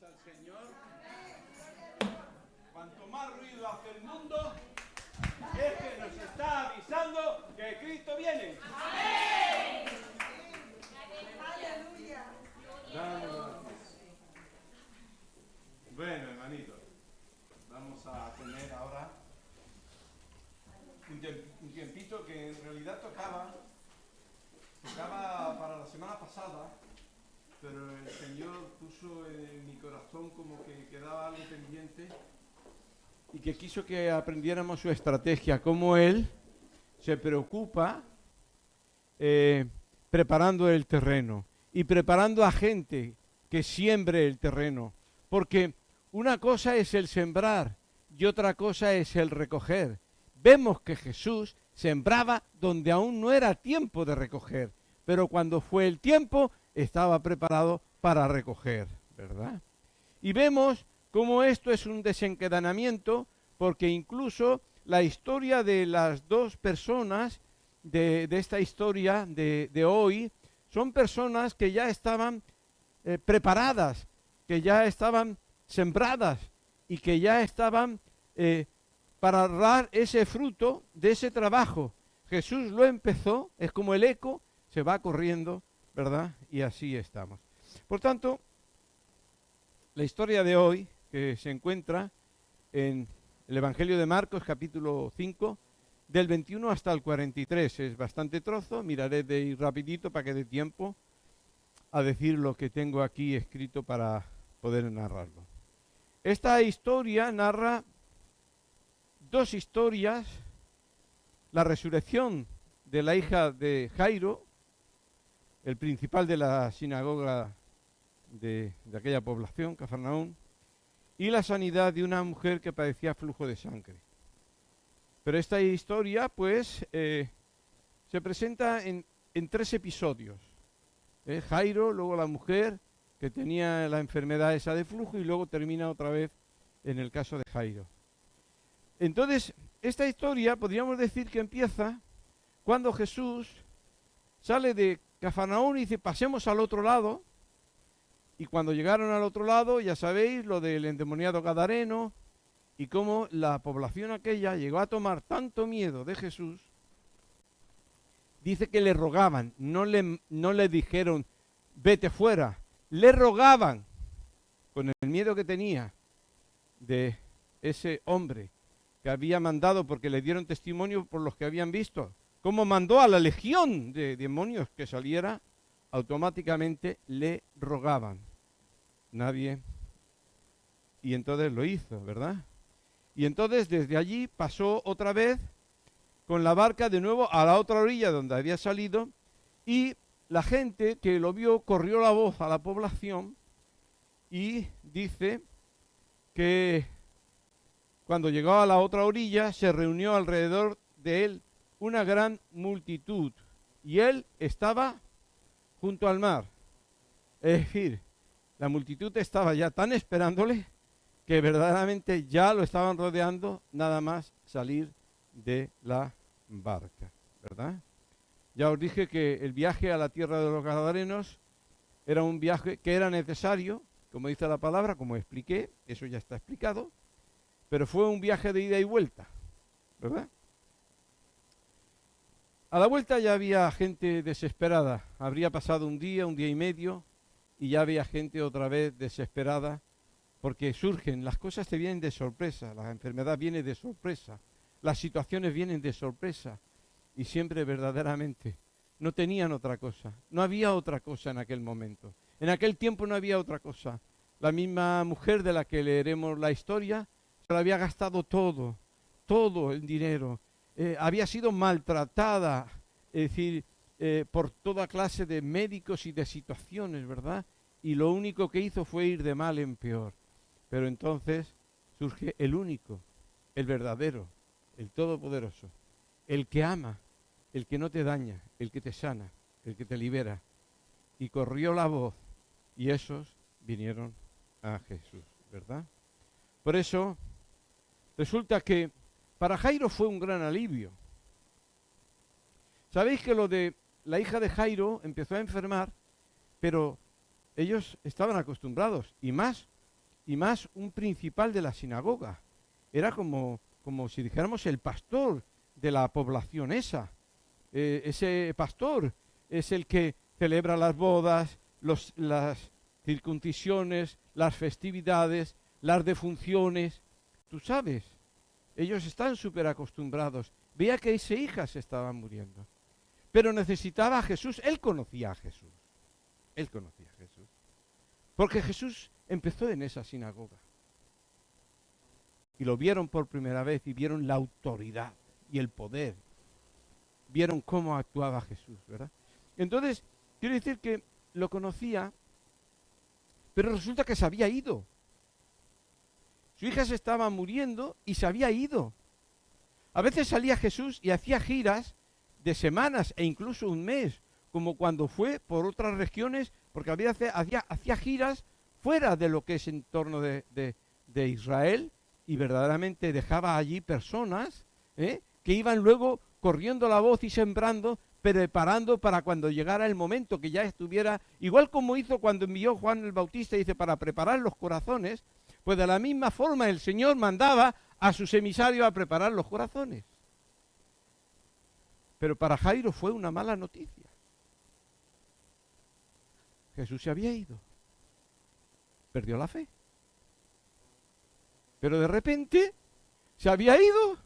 al Señor. Cuanto más ruido hace el mundo, es que nos está avisando que Cristo viene. ¡Amén! ¡Aleluya! Bueno, hermanitos, vamos a tener ahora un tiempito que en realidad tocaba para la semana pasada, pero el Señor puso en mi corazón como que quedaba algo pendiente y que quiso que aprendiéramos su estrategia, cómo Él se preocupa preparando el terreno y preparando a gente que siembre el terreno, porque una cosa es el sembrar y otra cosa es el recoger. Vemos que Jesús sembraba donde aún no era tiempo de recoger, pero cuando fue el tiempo estaba preparado para recoger, ¿verdad? Y vemos cómo esto es un desencadenamiento, porque incluso la historia de las dos personas de esta historia de hoy son personas que ya estaban preparadas, que ya estaban sembradas y que ya estaban para dar ese fruto de ese trabajo. Jesús lo empezó, es como el eco, se va corriendo, ¿verdad? Y así estamos. Por tanto, la historia de hoy, que se encuentra en el Evangelio de Marcos, capítulo 5, del 21 hasta el 43, es bastante trozo, miraré de ir rapidito para que dé tiempo a decir lo que tengo aquí escrito para poder narrarlo. Esta historia narra dos historias: la resurrección de la hija de Jairo, el principal de la sinagoga de aquella población, Cafarnaúm, y la sanidad de una mujer que padecía flujo de sangre. Pero esta historia, pues, se presenta en tres episodios. Jairo, luego la mujer que tenía la enfermedad esa de flujo, y luego termina otra vez en el caso de Jairo. Entonces, esta historia podríamos decir que empieza cuando Jesús sale de Cafarnaúm y dice, pasemos al otro lado. Y cuando llegaron al otro lado, ya sabéis lo del endemoniado gadareno y cómo la población aquella llegó a tomar tanto miedo de Jesús. Dice que le rogaban, no le dijeron, vete fuera, le rogaban con el miedo que tenía de ese hombre que había mandado, porque le dieron testimonio por los que habían visto, cómo mandó a la legión de demonios que saliera, automáticamente le rogaban. Nadie. Y entonces lo hizo, ¿verdad? Y entonces desde allí pasó otra vez con la barca de nuevo a la otra orilla donde había salido, y la gente que lo vio corrió la voz a la población y dice que cuando llegó a la otra orilla se reunió alrededor de él una gran multitud y él estaba junto al mar. Es decir, la multitud estaba ya tan esperándole que verdaderamente ya lo estaban rodeando nada más salir de la barca, ¿verdad? Ya os dije que el viaje a la tierra de los Gadarenos era un viaje que era necesario, como dice la palabra, como expliqué, eso ya está explicado, pero fue un viaje de ida y vuelta, ¿verdad? A la vuelta ya había gente desesperada, habría pasado un día y medio, y ya había gente otra vez desesperada, porque surgen, las cosas te vienen de sorpresa, la enfermedad viene de sorpresa, las situaciones vienen de sorpresa, y siempre verdaderamente no tenían otra cosa, no había otra cosa en aquel momento, en aquel tiempo no había otra cosa. La misma mujer de la que leeremos la historia, se lo había gastado todo el dinero, había sido maltratada, es decir, por toda clase de médicos y de situaciones, ¿verdad? Y lo único que hizo fue ir de mal en peor. Pero entonces surge el único, el verdadero, el todopoderoso, el que ama, el que no te daña, el que te sana, el que te libera. Y corrió la voz y esos vinieron a Jesús, ¿verdad? Por eso resulta que para Jairo fue un gran alivio. Sabéis que lo de la hija de Jairo empezó a enfermar, pero ellos estaban acostumbrados, y más y más un principal de la sinagoga. Era como si dijéramos el pastor de la población esa. Ese pastor es el que celebra las bodas, las circuncisiones, las festividades, las defunciones. Tú sabes, ellos están súper acostumbrados. Veía que ese hija se estaba muriendo. Pero necesitaba a Jesús. Él conocía a Jesús. Él conocía a Jesús. Porque Jesús empezó en esa sinagoga. Y lo vieron por primera vez y vieron la autoridad y el poder. Vieron cómo actuaba Jesús, ¿verdad? Entonces, quiero decir que lo conocía, pero resulta que se había ido. Su hija se estaba muriendo y se había ido. A veces salía Jesús y hacía giras de semanas e incluso un mes, como cuando fue por otras regiones, porque hacía giras fuera de lo que es en torno de Israel, y verdaderamente dejaba allí personas que iban luego corriendo la voz y sembrando, preparando para cuando llegara el momento que ya estuviera, igual como hizo cuando envió Juan el Bautista, dice, para preparar los corazones, pues de la misma forma el Señor mandaba a sus emisarios a preparar los corazones. Pero para Jairo fue una mala noticia. Jesús se había ido. Perdió la fe. Pero de repente se había ido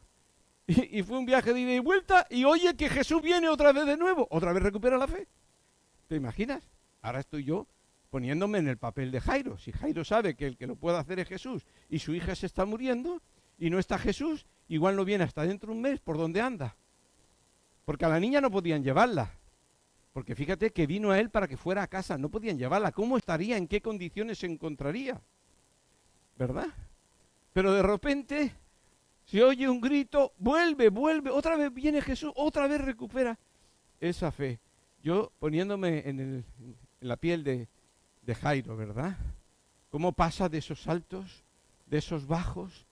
y fue un viaje de ida y vuelta y oye que Jesús viene otra vez de nuevo. Otra vez recupera la fe. ¿Te imaginas? Ahora estoy yo poniéndome en el papel de Jairo. Si Jairo sabe que el que lo puede hacer es Jesús y su hija se está muriendo y no está Jesús, igual no viene hasta dentro de un mes por donde anda. Porque a la niña no podían llevarla. Porque fíjate que vino a él para que fuera a casa. No podían llevarla. ¿Cómo estaría? ¿En qué condiciones se encontraría? ¿Verdad? Pero de repente se oye un grito, vuelve, otra vez viene Jesús, otra vez recupera esa fe. Yo poniéndome en la piel de Jairo, ¿verdad? ¿Cómo pasa de esos altos, de esos bajos,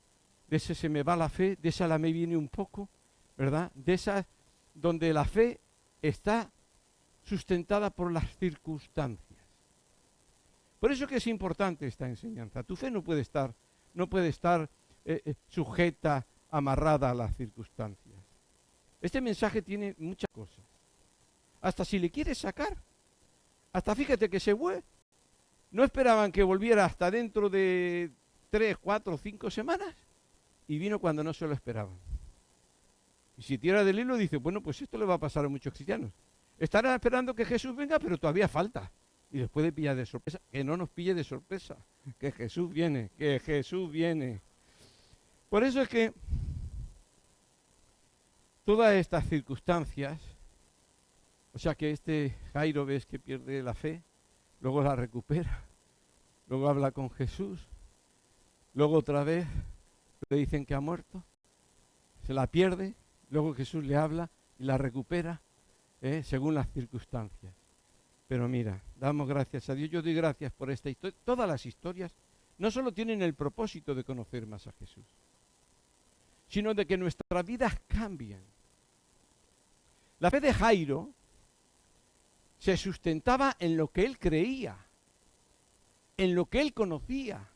de ese se me va la fe, de esa la me viene un poco, ¿verdad? De esas donde la fe está sustentada por las circunstancias. Por eso que es importante esta enseñanza. Tu fe no puede estar sujeta, amarrada a las circunstancias. Este mensaje tiene muchas cosas. Hasta si le quieres sacar, hasta fíjate que se fue. No esperaban que volviera hasta dentro de 3, 4, 5 semanas y vino cuando no se lo esperaban. Y si tira del hilo dice, bueno, pues esto le va a pasar a muchos cristianos. Estarán esperando que Jesús venga, pero todavía falta. Y les puede pillar de sorpresa. Que no nos pille de sorpresa. Que Jesús viene, que Jesús viene. Por eso es que todas estas circunstancias, o sea que este Jairo ves que pierde la fe, luego la recupera, luego habla con Jesús, luego otra vez le dicen que ha muerto, se la pierde, luego Jesús le habla y la recupera, según las circunstancias. Pero mira, damos gracias a Dios. Yo doy gracias por esta historia. Todas las historias no solo tienen el propósito de conocer más a Jesús, sino de que nuestras vidas cambien. La fe de Jairo se sustentaba en lo que él creía, en lo que él conocía,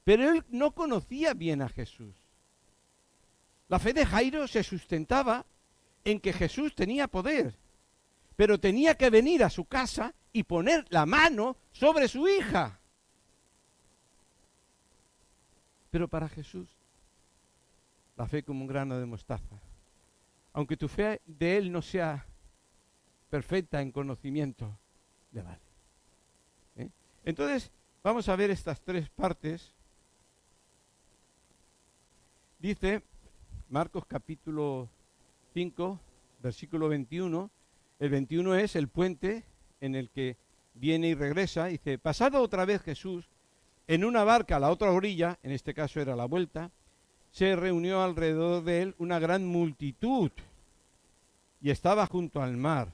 pero él no conocía bien a Jesús. La fe de Jairo se sustentaba en que Jesús tenía poder, pero tenía que venir a su casa y poner la mano sobre su hija. Pero para Jesús, la fe como un grano de mostaza. Aunque tu fe de Él no sea perfecta en conocimiento, le vale. Entonces, vamos a ver estas tres partes. Dice Marcos capítulo 5, versículo 21. El 21 es el puente en el que viene y regresa. Dice, pasado otra vez Jesús en una barca a la otra orilla, en este caso era la vuelta, se reunió alrededor de él una gran multitud y estaba junto al mar.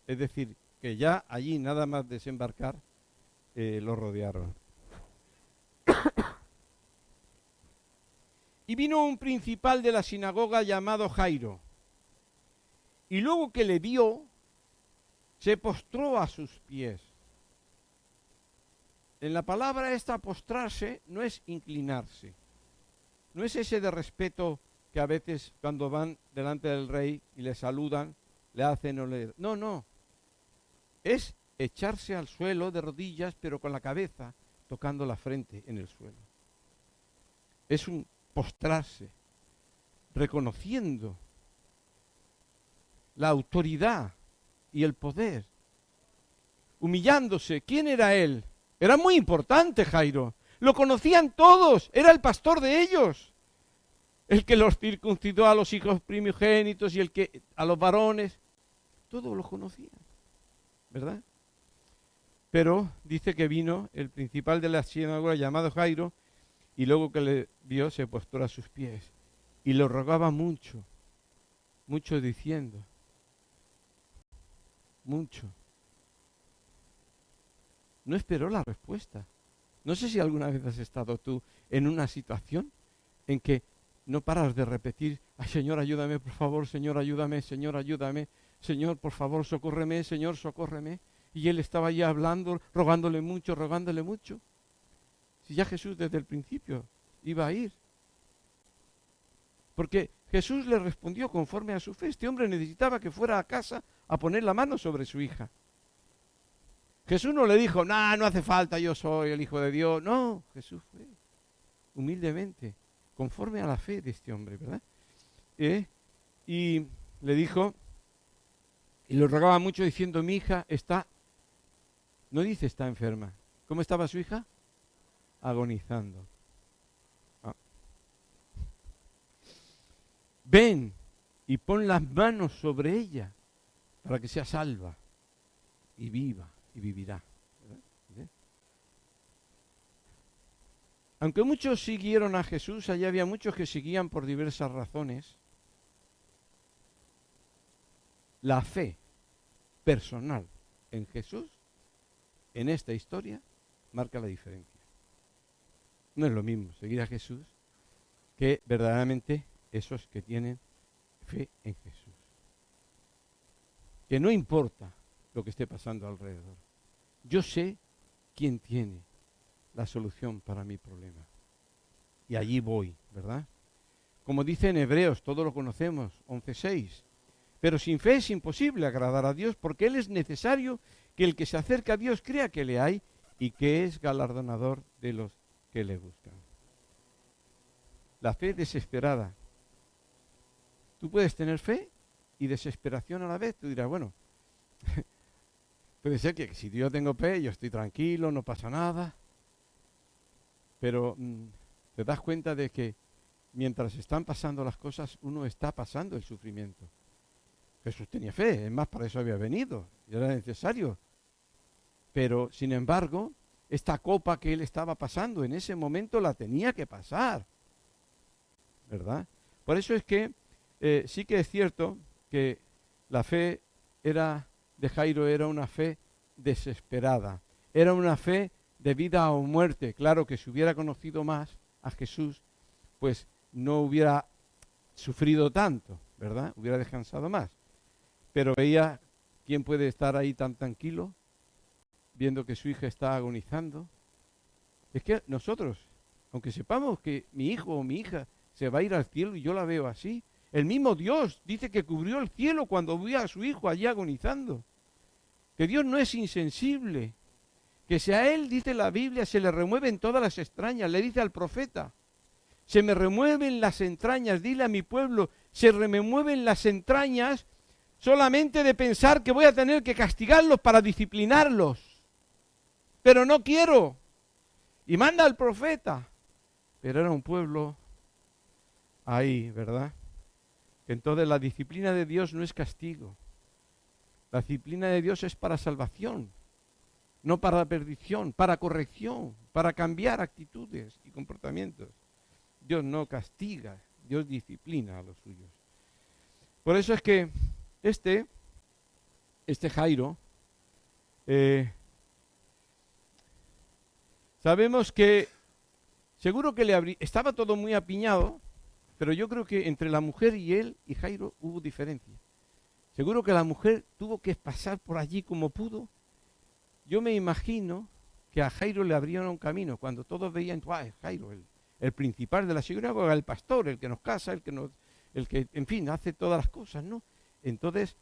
Es decir, que ya allí nada más desembarcar lo rodearon. Y vino un principal de la sinagoga llamado Jairo, y luego que le vio, se postró a sus pies. en la palabra esta postrarse no es inclinarse, no es ese de respeto que a veces cuando van delante del rey y le saludan, le hacen o le... No, no, es echarse al suelo de rodillas, pero con la cabeza tocando la frente en el suelo. Es un postrarse, reconociendo la autoridad y el poder, humillándose. ¿Quién era él? Era muy importante Jairo, lo conocían todos, era el pastor de ellos, el que los circuncidó a los hijos primogénitos y el que a los varones, todos los conocían, ¿verdad? Pero dice que vino el principal de la sinagoga llamado Jairo, y luego que le vio se postró a sus pies y lo rogaba mucho, mucho diciendo, mucho. No esperó la respuesta. No sé si alguna vez has estado tú en una situación en que no paras de repetir, ay Señor, ayúdame, por favor, Señor, ayúdame, Señor, ayúdame, Señor, por favor, socórreme, Señor, socórreme. Y él estaba ya hablando, rogándole mucho, rogándole mucho. Si ya Jesús desde el principio iba a ir. Porque Jesús le respondió conforme a su fe. Este hombre necesitaba que fuera a casa a poner la mano sobre su hija. Jesús no le dijo, no hace falta, yo soy el Hijo de Dios. No, Jesús fue humildemente, conforme a la fe de este hombre, ¿verdad? Y le dijo, y lo rogaba mucho diciendo, mi hija está, no dice está enferma. ¿Cómo estaba su hija? Agonizando. Ven y pon las manos sobre ella para que sea salva y viva y vivirá. ¿Verdad? Aunque muchos siguieron a Jesús, allí había muchos que seguían por diversas razones. La fe personal en Jesús, en esta historia, marca la diferencia. No es lo mismo seguir a Jesús que verdaderamente esos que tienen fe en Jesús. Que no importa lo que esté pasando alrededor. Yo sé quién tiene la solución para mi problema. Y allí voy, ¿verdad? Como dice en Hebreos, todos lo conocemos, 11:6. Pero sin fe es imposible agradar a Dios, porque Él es necesario que el que se acerca a Dios crea que le hay y que es galardonador de los que le buscan. La fe desesperada. Tú puedes tener fe y desesperación a la vez. Tú dirás, bueno, puede ser que si yo tengo fe, yo estoy tranquilo, no pasa nada. Pero te das cuenta de que mientras están pasando las cosas, uno está pasando el sufrimiento. Jesús tenía fe, es más, para eso había venido, y era necesario. Pero, sin embargo, esta copa que él estaba pasando en ese momento la tenía que pasar, ¿verdad? Por eso es que sí que es cierto que la fe de Jairo era una fe desesperada, era una fe de vida o muerte. Claro que si hubiera conocido más a Jesús, pues no hubiera sufrido tanto, ¿verdad? Hubiera descansado más. Pero veía, ¿quién puede estar ahí tan tranquilo viendo que su hija está agonizando? Es que nosotros, aunque sepamos que mi hijo o mi hija se va a ir al cielo y yo la veo así, el mismo Dios dice que cubrió el cielo cuando vio a su hijo allí agonizando. Que Dios no es insensible, que si a él, dice la Biblia, se le remueven todas las entrañas, le dice al profeta, se me remueven las entrañas, dile a mi pueblo, se remueven las entrañas solamente de pensar que voy a tener que castigarlos para disciplinarlos. Pero no quiero. Y manda al profeta. Pero era un pueblo ahí, ¿verdad? Entonces la disciplina de Dios no es castigo. La disciplina de Dios es para salvación, no para perdición, para corrección, para cambiar actitudes y comportamientos. Dios no castiga, Dios disciplina a los suyos. Por eso es que este Jairo, sabemos que seguro que estaba todo muy apiñado, pero yo creo que entre la mujer y él y Jairo hubo diferencia. Seguro que la mujer tuvo que pasar por allí como pudo. Yo me imagino que a Jairo le abrieron un camino, cuando todos veían, Jairo, el principal de la sinagoga, el pastor, el que nos casa, el que, en fin, hace todas las cosas, ¿no? Entonces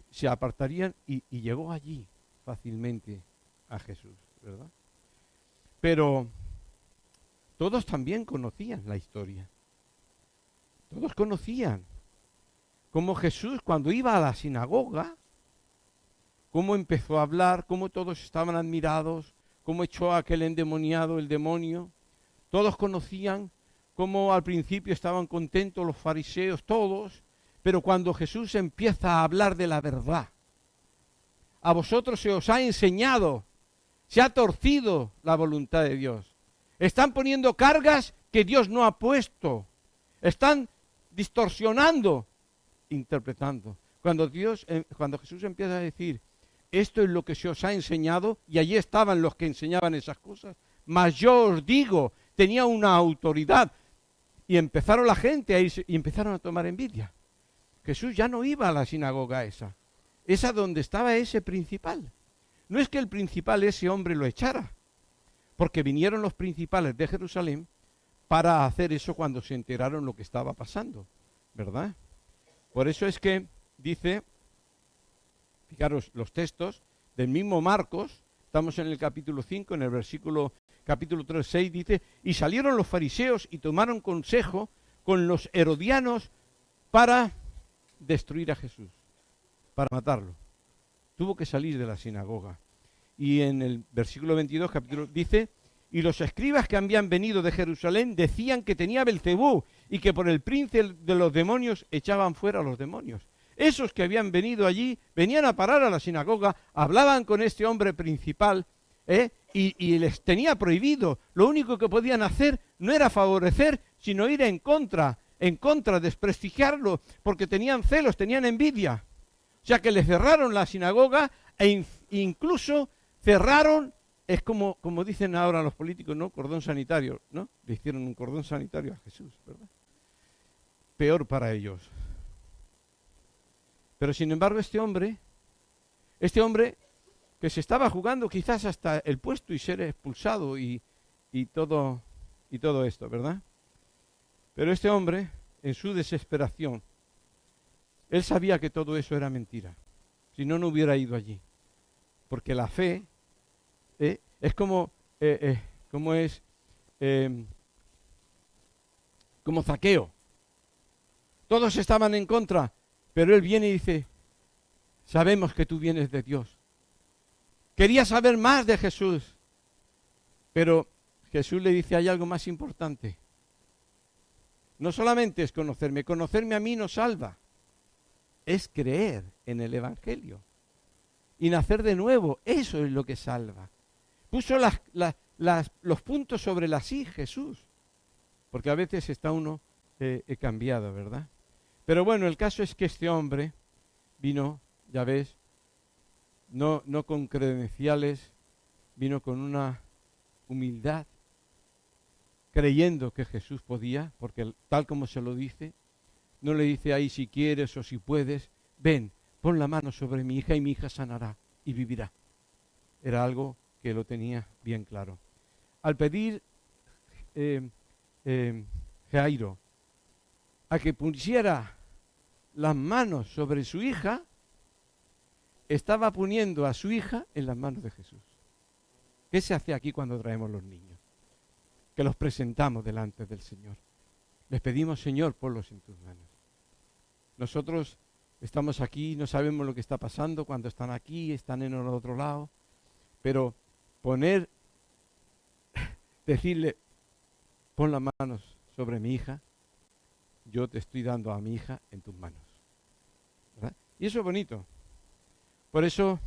se apartarían y llegó allí fácilmente a Jesús, ¿verdad? Pero todos también conocían la historia. Todos conocían cómo Jesús, cuando iba a la sinagoga, cómo empezó a hablar, cómo todos estaban admirados, cómo echó a aquel endemoniado el demonio. Todos conocían cómo al principio estaban contentos los fariseos, todos, pero cuando Jesús empieza a hablar de la verdad, a vosotros se os ha enseñado, se ha torcido la voluntad de Dios. Están poniendo cargas que Dios no ha puesto. Están distorsionando, interpretando. Cuando Jesús empieza a decir, esto es lo que se os ha enseñado, y allí estaban los que enseñaban esas cosas, mas yo os digo, tenía una autoridad, y empezaron la gente a irse, y empezaron a tomar envidia. Jesús ya no iba a la sinagoga esa donde estaba ese principal. No es que el principal, ese hombre, lo echara, porque vinieron los principales de Jerusalén para hacer eso cuando se enteraron lo que estaba pasando, ¿verdad? Por eso es que dice, fijaros los textos del mismo Marcos, estamos en el capítulo 5, en el capítulo 3, 6, dice, y salieron los fariseos y tomaron consejo con los herodianos para destruir a Jesús, para matarlo. Tuvo que salir de la sinagoga. Y en el versículo 22, dice, y los escribas que habían venido de Jerusalén decían que tenía Belcebú y que por el príncipe de los demonios echaban fuera a los demonios. Esos que habían venido allí venían a parar a la sinagoga, hablaban con este hombre principal, y les tenía prohibido. Lo único que podían hacer no era favorecer, sino ir en contra, desprestigiarlo, porque tenían celos, tenían envidia. O sea que le cerraron la sinagoga e incluso cerraron, es como dicen ahora los políticos, ¿no? Cordón sanitario, ¿no? Le hicieron un cordón sanitario a Jesús, ¿verdad? Peor para ellos. Pero sin embargo este hombre que se estaba jugando quizás hasta el puesto y ser expulsado y todo esto, ¿verdad? Pero este hombre, en su desesperación, él sabía que todo eso era mentira. Si no, no hubiera ido allí. Porque la fe es como Zaqueo. Todos estaban en contra, pero él viene y dice, sabemos que tú vienes de Dios. Quería saber más de Jesús, pero Jesús le dice, hay algo más importante. No solamente es conocerme a mí no salva, es creer en el Evangelio y nacer de nuevo, eso es lo que salva. Puso los puntos sobre las i Jesús, porque a veces está uno cambiado, ¿verdad? Pero bueno, el caso es que este hombre vino, ya ves, no con credenciales, vino con una humildad, creyendo que Jesús podía, porque tal como se lo dice, no le dice ahí si quieres o si puedes, ven, pon la mano sobre mi hija y mi hija sanará y vivirá. Era algo que lo tenía bien claro. Al pedir Jairo a que pusiera las manos sobre su hija, estaba poniendo a su hija en las manos de Jesús. ¿Qué se hace aquí cuando traemos los niños? Que los presentamos delante del Señor. Les pedimos, Señor, ponlos en tus manos. Nosotros estamos aquí, no sabemos lo que está pasando cuando están aquí, están en el otro lado, pero decirle, pon las manos sobre mi hija, yo te estoy dando a mi hija en tus manos. ¿Verdad? Y eso es bonito. Por eso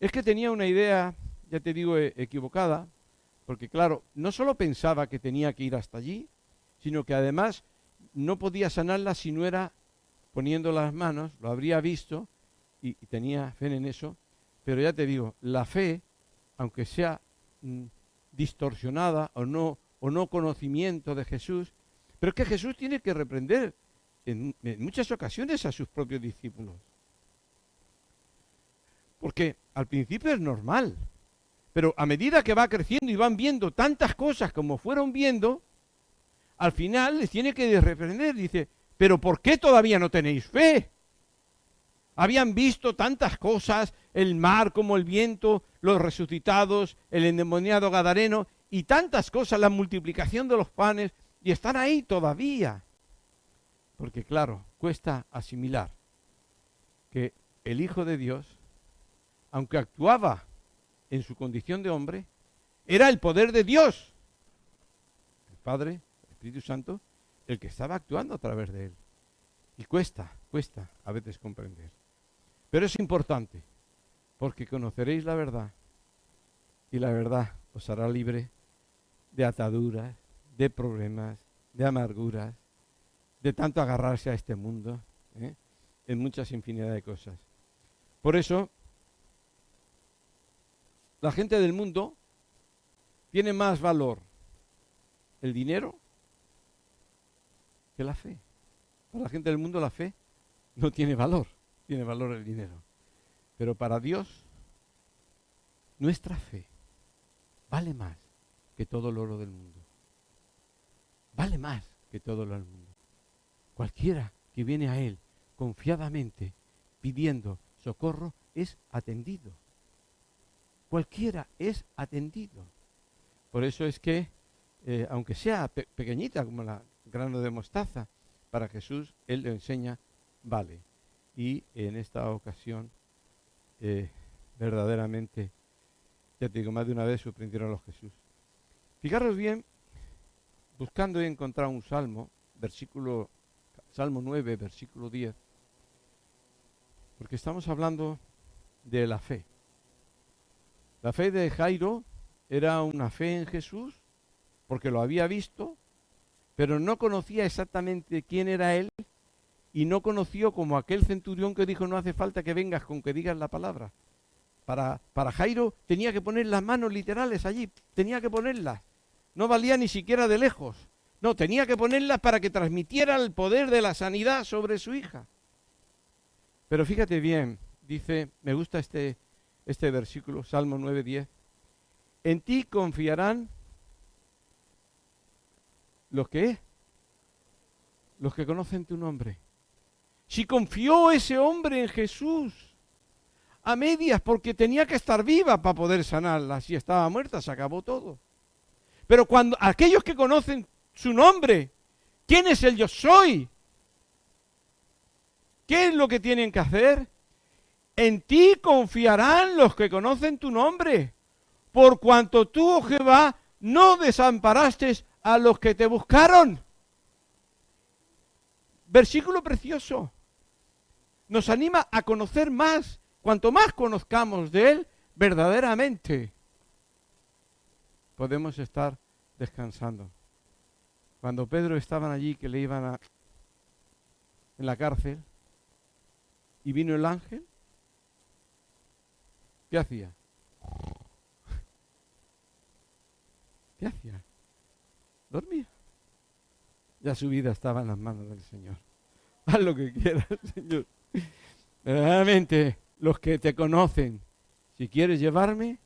es que tenía una idea, ya te digo, equivocada, porque claro, no solo pensaba que tenía que ir hasta allí, sino que además no podía sanarla si no era poniendo las manos, lo habría visto y tenía fe en eso, pero ya te digo, la fe, aunque sea distorsionada o no conocimiento de Jesús, pero es que Jesús tiene que reprender en muchas ocasiones a sus propios discípulos. Porque al principio es normal, Pero a medida que va creciendo y van viendo tantas cosas como fueron viendo, al final les tiene que reprender. Dice, pero ¿por qué todavía no tenéis fe? Habían visto tantas cosas, el mar como el viento, los resucitados, el endemoniado gadareno y tantas cosas, la multiplicación de los panes, y están ahí todavía. Porque claro, cuesta asimilar que el Hijo de Dios, aunque actuaba en su condición de hombre, era el poder de Dios, el Padre, el Espíritu Santo, el que estaba actuando a través de él. Y cuesta a veces comprender. Pero es importante, porque conoceréis la verdad, y la verdad os hará libre de ataduras, de problemas, de amarguras, de tanto agarrarse a este mundo, en muchas infinidad de cosas. Por eso, la gente del mundo tiene más valor el dinero que la fe. Para la gente del mundo la fe no tiene valor el dinero. Pero para Dios, nuestra fe vale más que todo el oro del mundo. Vale más que todo el oro del mundo. Cualquiera que viene a Él confiadamente pidiendo socorro es atendido. Cualquiera es atendido. Por eso es que, aunque sea pequeñita como la grano de mostaza, para Jesús Él le enseña, vale. Y en esta ocasión, verdaderamente, ya te digo, más de una vez sorprendieron a los Jesús. Fijaros bien, buscando y encontrar un salmo, Salmo 9, versículo 10, porque estamos hablando de la fe. La fe de Jairo era una fe en Jesús, porque lo había visto, pero no conocía exactamente quién era Él, y no conoció como aquel centurión que dijo, no hace falta que vengas con que digas la palabra. Para Jairo tenía que poner las manos literales allí, tenía que ponerlas. No valía ni siquiera de lejos. No, tenía que ponerlas para que transmitiera el poder de la sanidad sobre su hija. Pero fíjate bien, dice, me gusta este versículo, Salmo 9:10. En ti confiarán los que conocen tu nombre. Si confió ese hombre en Jesús a medias porque tenía que estar viva para poder sanarla, si estaba muerta se acabó todo. Pero cuando aquellos que conocen su nombre, ¿quién es el yo soy? ¿Qué es lo que tienen que hacer? En ti confiarán los que conocen tu nombre, por cuanto tú, oh Jehová, no desamparaste a los que te buscaron. Versículo precioso. Nos anima a conocer más. Cuanto más conozcamos de Él, verdaderamente podemos estar descansando. Cuando Pedro estaba allí, que le iban en la cárcel, y vino el ángel, ¿qué hacía? ¿Qué hacía? Dormía. Ya su vida estaba en las manos del Señor. Haz lo que quieras, Señor. Verdaderamente, los que te conocen, si quieres llevarme,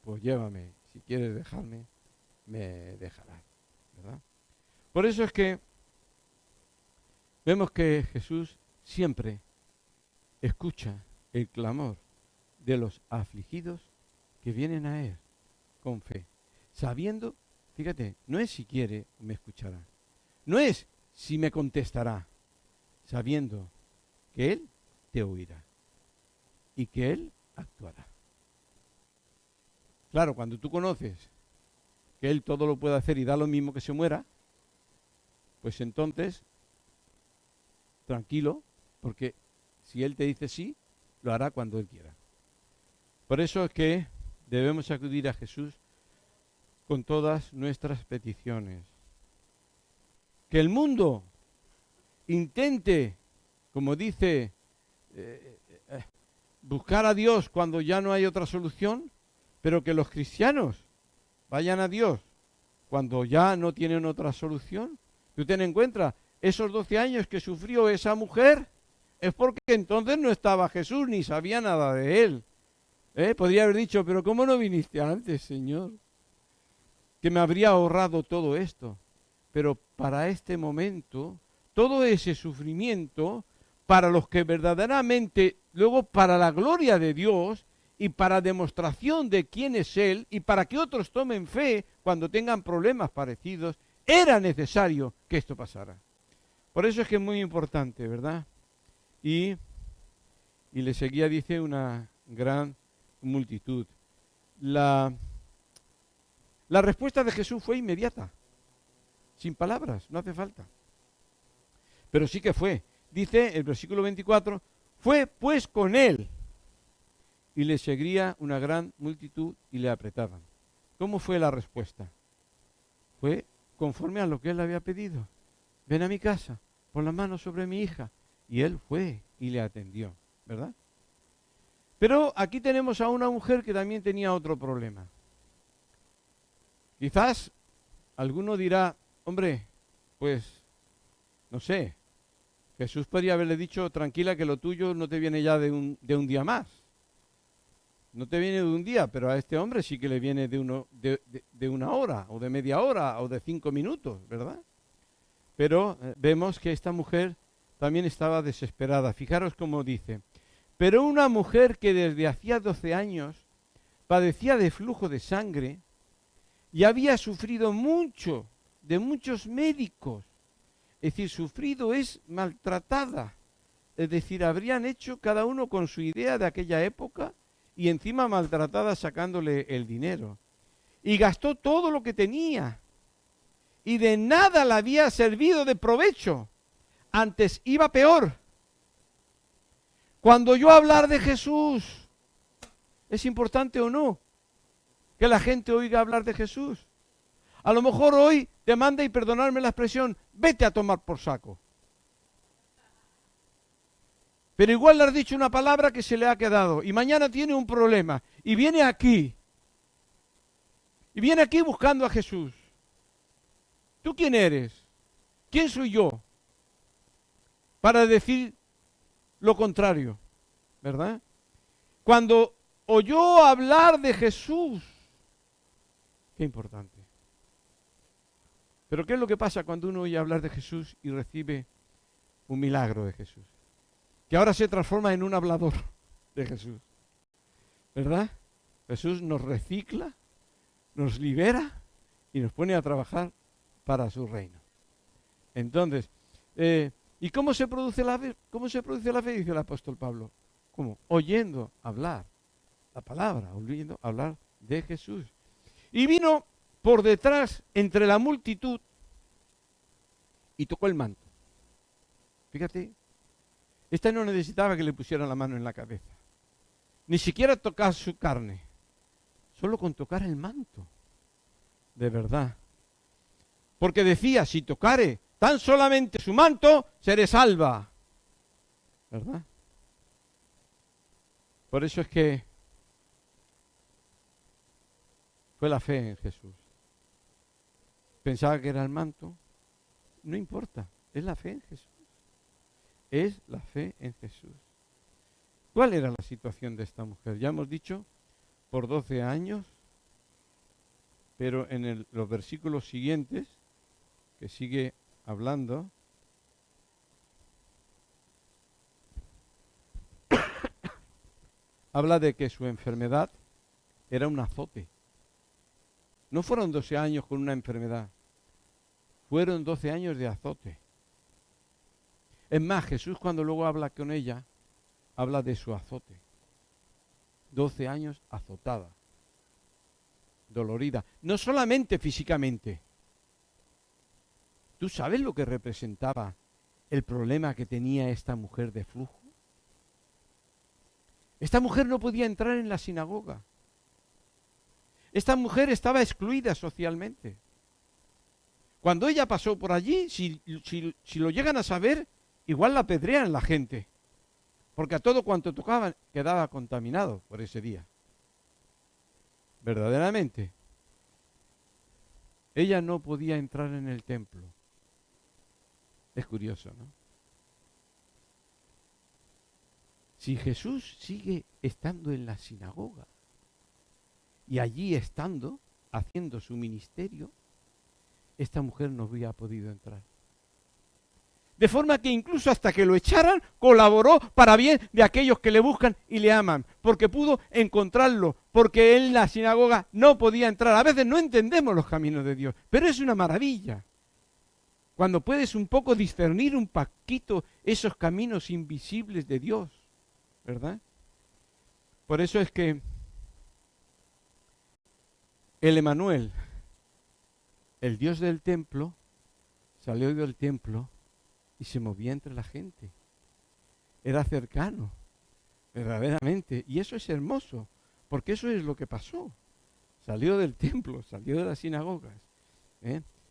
pues llévame. Si quieres dejarme, me dejarás. ¿Verdad? Por eso es que vemos que Jesús siempre escucha el clamor de los afligidos que vienen a Él con fe, sabiendo, fíjate, no es si quiere me escuchará, no es si me contestará, sabiendo que Él te oirá y que Él actuará. Claro, cuando tú conoces que Él todo lo puede hacer y da lo mismo que se muera, pues entonces, tranquilo, porque si Él te dice sí, lo hará cuando Él quiera. Por eso es que debemos acudir a Jesús con todas nuestras peticiones. Que el mundo intente, como dice, buscar a Dios cuando ya no hay otra solución, pero que los cristianos vayan a Dios cuando ya no tienen otra solución. Tú ten en cuenta, esos 12 años que sufrió esa mujer es porque entonces no estaba Jesús ni sabía nada de Él. Podría haber dicho, pero ¿cómo no viniste antes, Señor? Que me habría ahorrado todo esto. Pero para este momento, todo ese sufrimiento, para los que verdaderamente, luego para la gloria de Dios y para demostración de quién es Él y para que otros tomen fe cuando tengan problemas parecidos, era necesario que esto pasara. Por eso es que es muy importante, ¿verdad? Y le seguía, dice, una gran multitud. La respuesta de Jesús fue inmediata, sin palabras, no hace falta. Pero sí que fue. Dice el versículo 24, fue pues con él y le seguía una gran multitud y le apretaban. ¿Cómo fue la respuesta? Fue conforme a lo que él había pedido. Ven a mi casa, pon la mano sobre mi hija. Y él fue y le atendió, ¿verdad? Pero aquí tenemos a una mujer que también tenía otro problema. Quizás alguno dirá, hombre, pues, no sé, Jesús podría haberle dicho, tranquila que lo tuyo no te viene ya de un día más. No te viene de un día, pero a este hombre sí que le viene de una hora, o de media hora, o de 5 minutos, ¿verdad? Pero vemos que esta mujer también estaba desesperada. Fijaros cómo dice, pero una mujer que desde hacía 12 años padecía de flujo de sangre y había sufrido mucho de muchos médicos, es decir, sufrido es maltratada, es decir, habrían hecho cada uno con su idea de aquella época y encima maltratada sacándole el dinero. Y gastó todo lo que tenía y de nada le había servido de provecho, antes iba peor. Cuando yo hablar de Jesús, ¿es importante o no que la gente oiga hablar de Jesús? A lo mejor hoy te manda, y perdonadme la expresión, vete a tomar por saco. Pero igual le has dicho una palabra que se le ha quedado y mañana tiene un problema y viene aquí. Y viene aquí buscando a Jesús. ¿Tú quién eres? ¿Quién soy yo? Para decir lo contrario, ¿verdad? Cuando oyó hablar de Jesús, qué importante. Pero ¿qué es lo que pasa cuando uno oye hablar de Jesús y recibe un milagro de Jesús? Que ahora se transforma en un hablador de Jesús, ¿verdad? Jesús nos recicla, nos libera y nos pone a trabajar para su reino. Entonces, ¿y cómo se produce la fe? ¿Cómo se produce la fe? Dice el apóstol Pablo. ¿Cómo? Oyendo hablar la palabra, oyendo hablar de Jesús. Y vino por detrás entre la multitud y tocó el manto. Fíjate, esta no necesitaba que le pusieran la mano en la cabeza, ni siquiera tocar su carne, solo con tocar el manto, de verdad. Porque decía, si tocare tan solamente su manto, seré salva, ¿verdad? Por eso es que fue la fe en Jesús. Pensaba que era el manto, no importa, es la fe en Jesús. Es la fe en Jesús. ¿Cuál era la situación de esta mujer? Ya hemos dicho, por 12 años, pero en los versículos siguientes, que sigue hablando, habla de que su enfermedad era un azote. No fueron 12 años con una enfermedad, fueron 12 años de azote. Es más, Jesús cuando luego habla con ella, habla de su azote. 12 años azotada, dolorida, no solamente físicamente. ¿Tú sabes lo que representaba el problema que tenía esta mujer de flujo? Esta mujer no podía entrar en la sinagoga. Esta mujer estaba excluida socialmente. Cuando ella pasó por allí, si lo llegan a saber, igual la apedrean la gente, porque a todo cuanto tocaban quedaba contaminado por ese día. Verdaderamente. Ella no podía entrar en el templo. Es curioso, ¿no? Si Jesús sigue estando en la sinagoga y allí estando, haciendo su ministerio, esta mujer no había podido entrar. De forma que incluso hasta que lo echaran, colaboró para bien de aquellos que le buscan y le aman, porque pudo encontrarlo, porque en la sinagoga no podía entrar. A veces no entendemos los caminos de Dios, pero es una maravilla. Cuando puedes un poco discernir un poquito esos caminos invisibles de Dios, ¿verdad? Por eso es que el Emanuel, el Dios del templo, salió del templo y se movía entre la gente. Era cercano, verdaderamente. Y eso es hermoso, porque eso es lo que pasó. Salió del templo, salió de las sinagogas,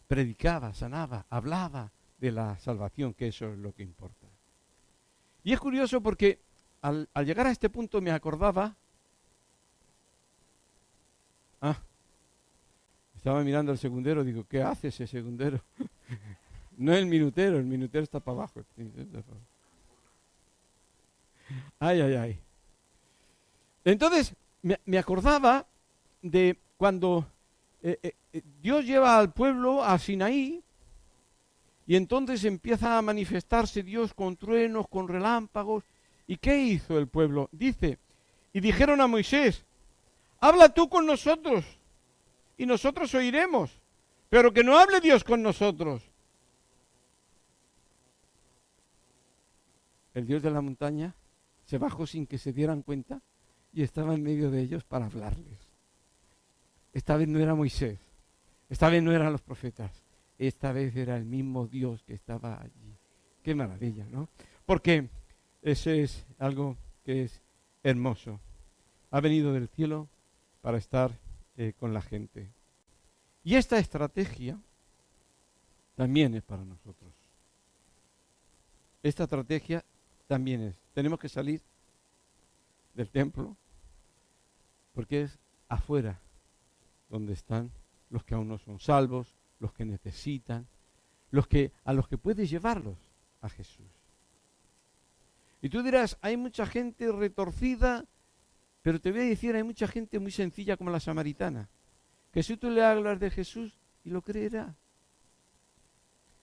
predicaba, sanaba, hablaba de la salvación, que eso es lo que importa. Y es curioso porque al llegar a este punto me acordaba... Estaba mirando el segundero, digo, ¿qué hace ese segundero? No el minutero está para abajo. Ay, ay, ay. Entonces, me acordaba de cuando Dios lleva al pueblo a Sinaí y entonces empieza a manifestarse Dios con truenos, con relámpagos. ¿Y qué hizo el pueblo? Dice, y dijeron a Moisés, habla tú con nosotros y nosotros oiremos, pero que no hable Dios con nosotros. El Dios de la montaña se bajó sin que se dieran cuenta y estaba en medio de ellos para hablarles. Esta vez no era Moisés, esta vez no eran los profetas, esta vez era el mismo Dios que estaba allí. Qué maravilla, ¿no? Porque eso es algo que es hermoso. Ha venido del cielo para estar con la gente. Y esta estrategia también es para nosotros. Esta estrategia también es. Tenemos que salir del templo porque es afuera donde están los que aún no son salvos, los que necesitan, a los que puedes llevarlos a Jesús. Y tú dirás, hay mucha gente retorcida, pero te voy a decir, hay mucha gente muy sencilla como la samaritana, que si tú le hablas de Jesús y lo creerá.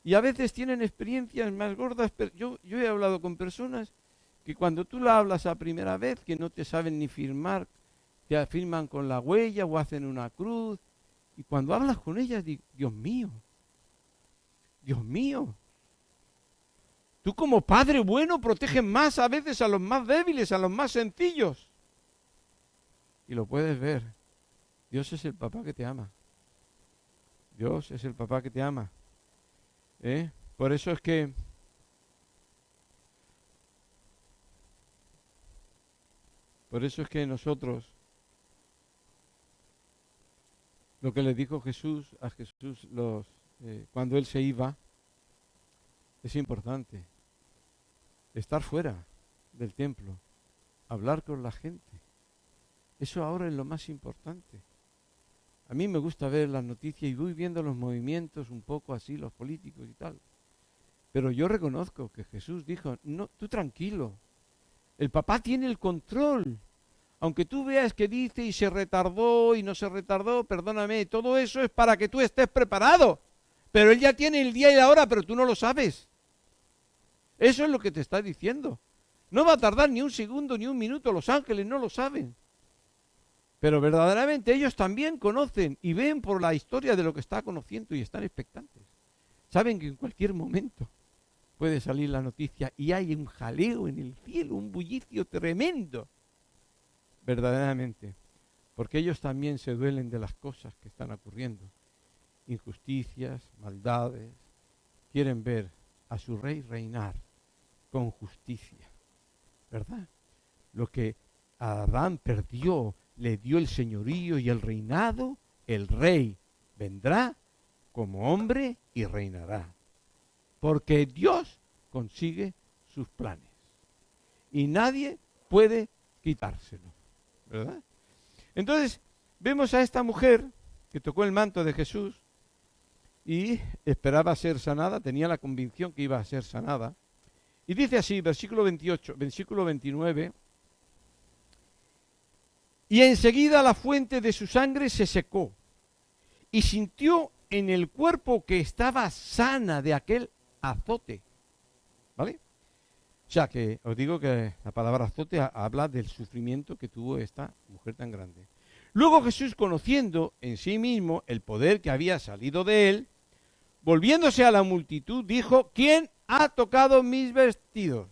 Y a veces tienen experiencias más gordas, pero yo he hablado con personas que cuando tú la hablas a primera vez, que no te saben ni firmar, te firman con la huella o hacen una cruz, y cuando hablas con ellas, Dios mío, Dios mío, tú como padre bueno proteges más a veces a los más débiles, a los más sencillos. Y lo puedes ver. Dios es el papá que te ama. Dios es el papá que te ama. Por eso es que nosotros, lo que le dijo a Jesús cuando él se iba, es importante. Estar fuera del templo, hablar con la gente. Eso ahora es lo más importante. A mí me gusta ver las noticias y voy viendo los movimientos un poco así, los políticos y tal. Pero yo reconozco que Jesús dijo, no, tú tranquilo, el papá tiene el control. Aunque tú veas que dice y se retardó y no se retardó, perdóname, todo eso es para que tú estés preparado. Pero él ya tiene el día y la hora, pero tú no lo sabes. Eso es lo que te está diciendo. No va a tardar ni un segundo ni un minuto, los ángeles no lo saben. Pero verdaderamente ellos también conocen y ven por la historia de lo que está conociendo y están expectantes. Saben que en cualquier momento puede salir la noticia y hay un jaleo en el cielo, un bullicio tremendo. Verdaderamente. Porque ellos también se duelen de las cosas que están ocurriendo. Injusticias, maldades. Quieren ver a su rey reinar con justicia. ¿Verdad? Lo que Adán perdió, le dio el señorío y el reinado, el rey vendrá como hombre y reinará. Porque Dios consigue sus planes. Y nadie puede quitárselo. ¿Verdad? Entonces, vemos a esta mujer que tocó el manto de Jesús y esperaba ser sanada, tenía la convicción que iba a ser sanada. Y dice así, versículo 28, versículo 29. Y enseguida la fuente de su sangre se secó, y sintió en el cuerpo que estaba sana de aquel azote. ¿Vale? O sea, que os digo que la palabra azote habla del sufrimiento que tuvo esta mujer tan grande. Luego Jesús, conociendo en sí mismo el poder que había salido de él, volviéndose a la multitud, dijo: ¿Quién ha tocado mis vestidos?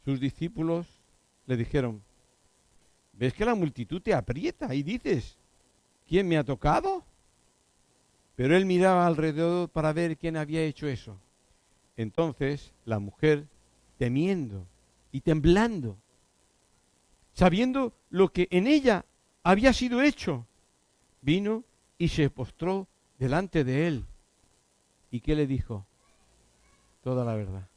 Sus discípulos le dijeron: ¿ves que la multitud te aprieta y dices: ¿quién me ha tocado? Pero él miraba alrededor para ver quién había hecho eso. Entonces la mujer, temiendo y temblando, sabiendo lo que en ella había sido hecho, vino y se postró delante de él. ¿Y qué le dijo? Toda la verdad.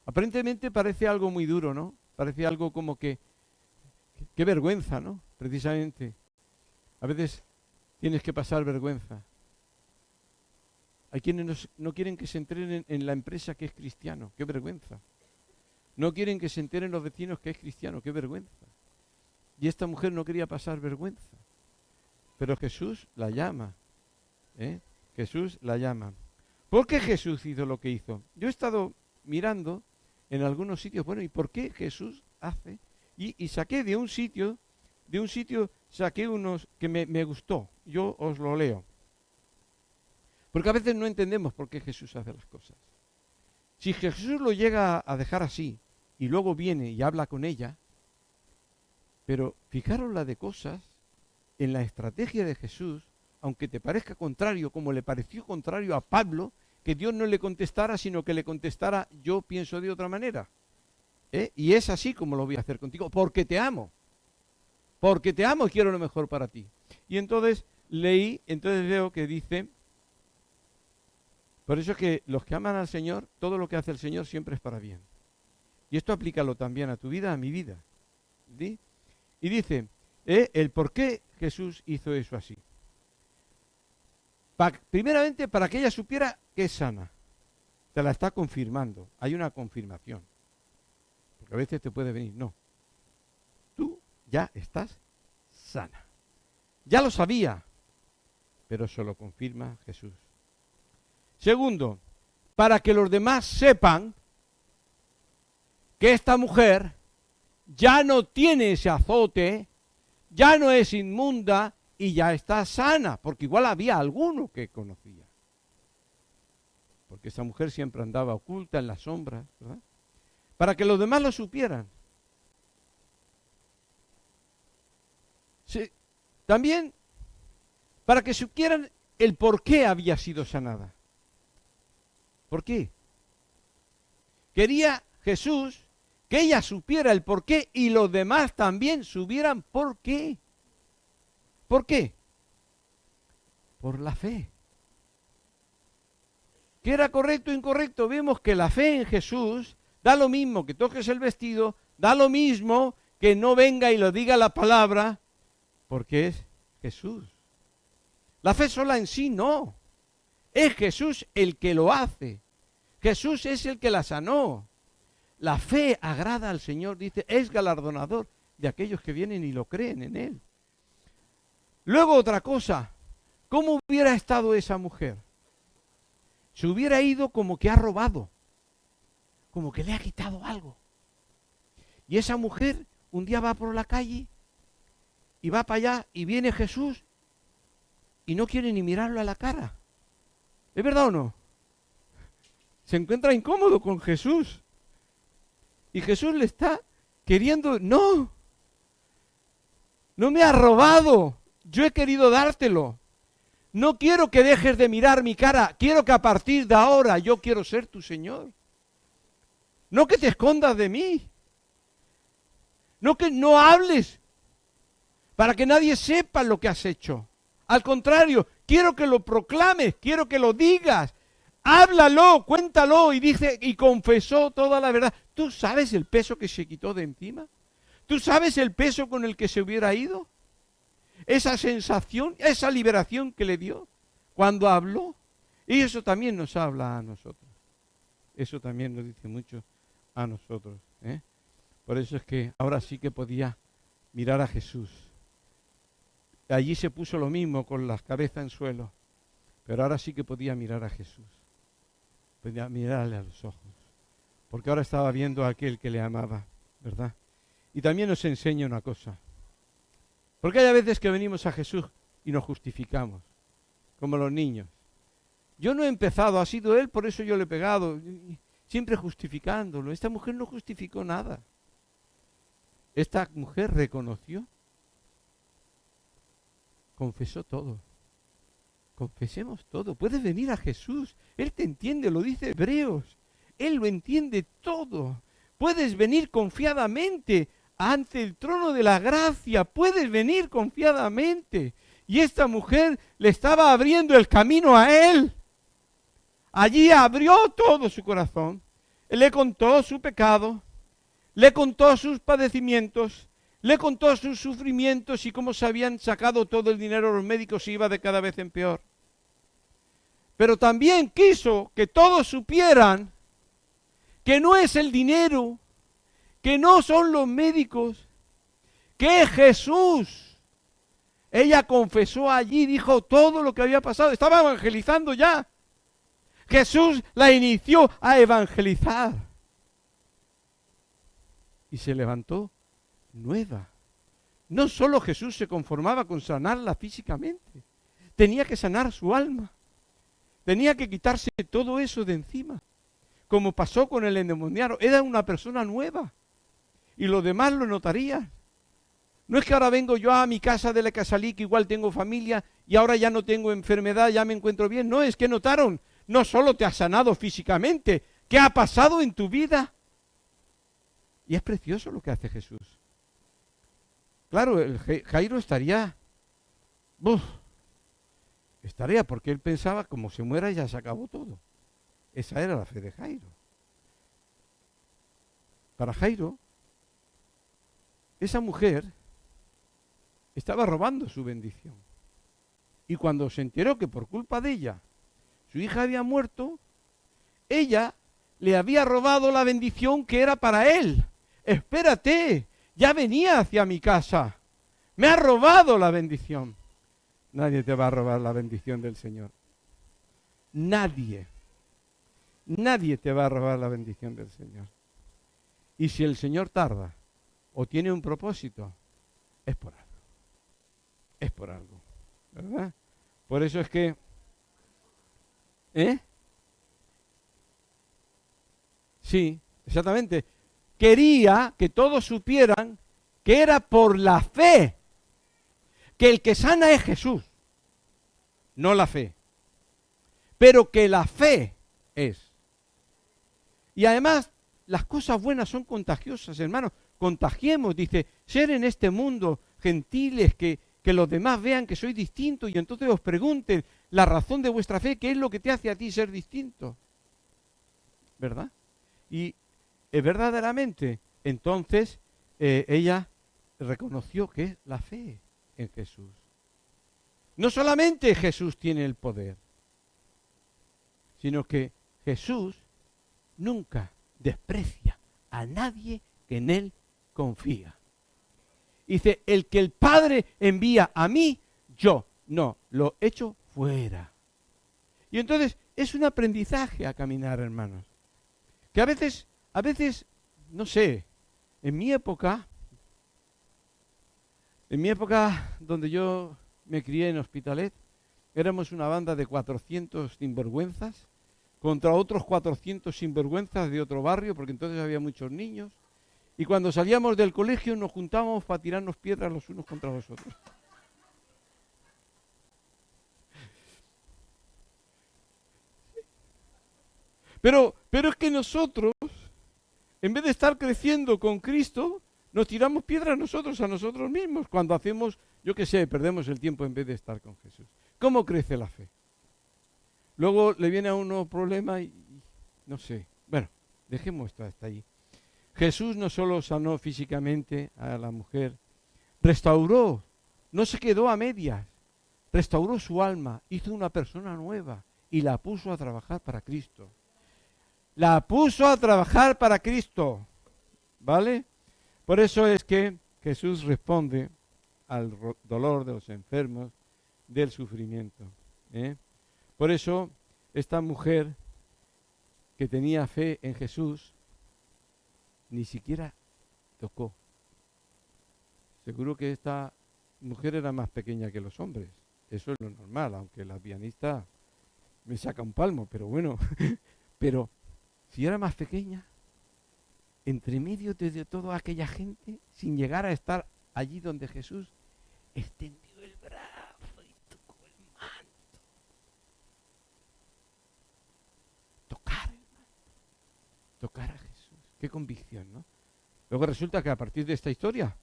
Aparentemente parece algo muy duro, ¿no? Parece algo como que, qué vergüenza, ¿no? Precisamente. A veces tienes que pasar vergüenza. Hay quienes no quieren que se enteren en la empresa que es cristiano. ¡Qué vergüenza! No quieren que se enteren los vecinos que es cristiano. ¡Qué vergüenza! Y esta mujer no quería pasar vergüenza. Pero Jesús la llama. Jesús la llama. ¿Por qué Jesús hizo lo que hizo? Yo he estado mirando en algunos sitios, bueno, ¿y por qué Jesús hace? Y saqué de un sitio saqué unos que me gustó. Yo os lo leo. Porque a veces no entendemos por qué Jesús hace las cosas. Si Jesús lo llega a dejar así y luego viene y habla con ella, pero fijaros la de cosas en la estrategia de Jesús, aunque te parezca contrario, como le pareció contrario a Pablo, que Dios no le contestara, sino que le contestara: yo pienso de otra manera. Y es así como lo voy a hacer contigo, porque te amo. Porque te amo y quiero lo mejor para ti. Y entonces entonces veo que dice, por eso es que los que aman al Señor, todo lo que hace el Señor siempre es para bien. Y esto aplícalo también a tu vida, a mi vida. ¿Sí? Y dice, el por qué Jesús hizo eso así. Primeramente, para que ella supiera que es sana. Te la está confirmando. Hay una confirmación. Porque a veces te puede venir, no. Tú ya estás sana. Ya lo sabía, pero se lo confirma Jesús. Segundo, para que los demás sepan que esta mujer ya no tiene ese azote, ya no es inmunda y ya está sana, porque igual había alguno que conocía. Porque esta mujer siempre andaba oculta en las sombras, ¿verdad? Para que los demás lo supieran. Sí, también para que supieran el por qué había sido sanada. ¿Por qué? Quería Jesús que ella supiera el por qué y los demás también supieran por qué. ¿Por qué? Por la fe. ¿Qué era correcto o incorrecto? Vemos que la fe en Jesús da lo mismo que toques el vestido, da lo mismo que no venga y lo diga la palabra, porque es Jesús. La fe sola en sí no. Es Jesús el que lo hace. Jesús es el que la sanó. La fe agrada al Señor, dice, es galardonador de aquellos que vienen y lo creen en Él. Luego otra cosa, ¿cómo hubiera estado esa mujer? Se hubiera ido como que ha robado, como que le ha quitado algo. Y esa mujer un día va por la calle y va para allá y viene Jesús y no quiere ni mirarlo a la cara. ¿Es verdad o no? Se encuentra incómodo con Jesús. Y Jesús le está queriendo, no me has robado, yo he querido dártelo. No quiero que dejes de mirar mi cara, quiero que a partir de ahora yo quiero ser tu Señor. No que te escondas de mí. No que no hables para que nadie sepa lo que has hecho. Al contrario, quiero que lo proclames, quiero que lo digas. Háblalo, cuéntalo. Y dice, y confesó toda la verdad. ¿Tú sabes el peso que se quitó de encima? ¿Tú sabes el peso con el que se hubiera ido? esa sensación, esa liberación que le dio cuando habló. Y eso también nos habla a nosotros. Eso también nos dice mucho a nosotros, ¿eh? Por eso es que ahora sí que podía mirar a Jesús. Allí se puso lo mismo con la cabeza en suelo, pero ahora sí que podía mirar a Jesús. Podía mirarle a los ojos, porque ahora estaba viendo a aquel que le amaba, ¿verdad? Y también nos enseña una cosa, porque hay veces que venimos a Jesús y nos justificamos, como los niños. Yo no he empezado, ha sido él, por eso yo le he pegado, siempre justificándolo. Esta mujer no justificó nada. Esta mujer reconoció, confesó todo. Confesemos todo. Puedes venir a Jesús. Él te entiende, lo dice Hebreos. Él lo entiende todo. Puedes venir confiadamente ante el trono de la gracia. Puedes venir confiadamente. Y esta mujer le estaba abriendo el camino a él. Allí abrió todo su corazón. Le contó su pecado. Le contó sus padecimientos. Le contó sus sufrimientos y cómo se habían sacado todo el dinero los médicos y iba de cada vez en peor. Pero también quiso que todos supieran que no es el dinero, que no son los médicos, que es Jesús. Ella confesó allí, dijo todo lo que había pasado. Estaba evangelizando ya. Jesús la inició a evangelizar. Y se levantó nueva. No solo Jesús se conformaba con sanarla físicamente, tenía que sanar su alma, tenía que quitarse todo eso de encima, como pasó con el endemoniado. Era una persona nueva y los demás lo notarían. No es que ahora vengo yo a mi casa de la Casalí, que igual tengo familia y ahora ya no tengo enfermedad, ya me encuentro bien. No, es que notaron, no solo te ha sanado físicamente, ¿qué ha pasado en tu vida? Y es precioso lo que hace Jesús. Claro, el Jairo estaría, porque él pensaba, como se muera ya se acabó todo. Esa era la fe de Jairo. Para Jairo, esa mujer estaba robando su bendición. Y cuando se enteró que por culpa de ella, su hija había muerto, ella le había robado la bendición que era para él. Espérate, ya venía hacia mi casa. Me ha robado la bendición. Nadie te va a robar la bendición del Señor. Nadie. Nadie te va a robar la bendición del Señor. Y si el Señor tarda o tiene un propósito, es por algo. Es por algo. ¿Verdad? Por eso es que... Sí, exactamente. Quería que todos supieran que era por la fe, que el que sana es Jesús, no la fe, pero que la fe es. Y además, las cosas buenas son contagiosas, hermanos. Contagiemos, dice, ser en este mundo gentiles, que los demás vean que sois distintos y entonces os pregunten la razón de vuestra fe, qué es lo que te hace a ti ser distinto. ¿Verdad? Y verdaderamente, entonces, ella reconoció que es la fe en Jesús. No solamente Jesús tiene el poder, sino que Jesús nunca desprecia a nadie que en Él confía. Dice, el que el Padre envía a mí, yo no lo echo fuera. Y entonces es un aprendizaje a caminar, hermanos. Que a veces, no sé, en mi época donde yo me crié en Hospitalet, éramos una banda de 400 sinvergüenzas contra otros 400 sinvergüenzas de otro barrio, porque entonces había muchos niños. Y cuando salíamos del colegio nos juntábamos para tirarnos piedras los unos contra los otros. Pero es que nosotros, en vez de estar creciendo con Cristo, nos tiramos piedras nosotros a nosotros mismos cuando hacemos, yo qué sé, perdemos el tiempo en vez de estar con Jesús. ¿Cómo crece la fe? Luego le viene a uno problema y no sé. Bueno, dejemos esto hasta ahí. Jesús no solo sanó físicamente a la mujer, restauró No se quedó a medias. Restauró su alma, hizo una persona nueva y la puso a trabajar para Cristo. La puso a trabajar para Cristo. ¿Vale? Por eso es que Jesús responde al dolor de los enfermos, del sufrimiento. ¿Eh? Por eso esta mujer que tenía fe en Jesús ni siquiera tocó. Seguro que esta mujer era más pequeña que los hombres. Eso es lo normal, aunque la pianista me saca un palmo, pero bueno. Pero si era más pequeña, entre medio de toda aquella gente, sin llegar a estar allí donde Jesús, extendió el brazo y tocó el manto. Tocar el manto. Tocar a Jesús. Qué convicción, ¿no? Luego resulta que a partir de esta historia,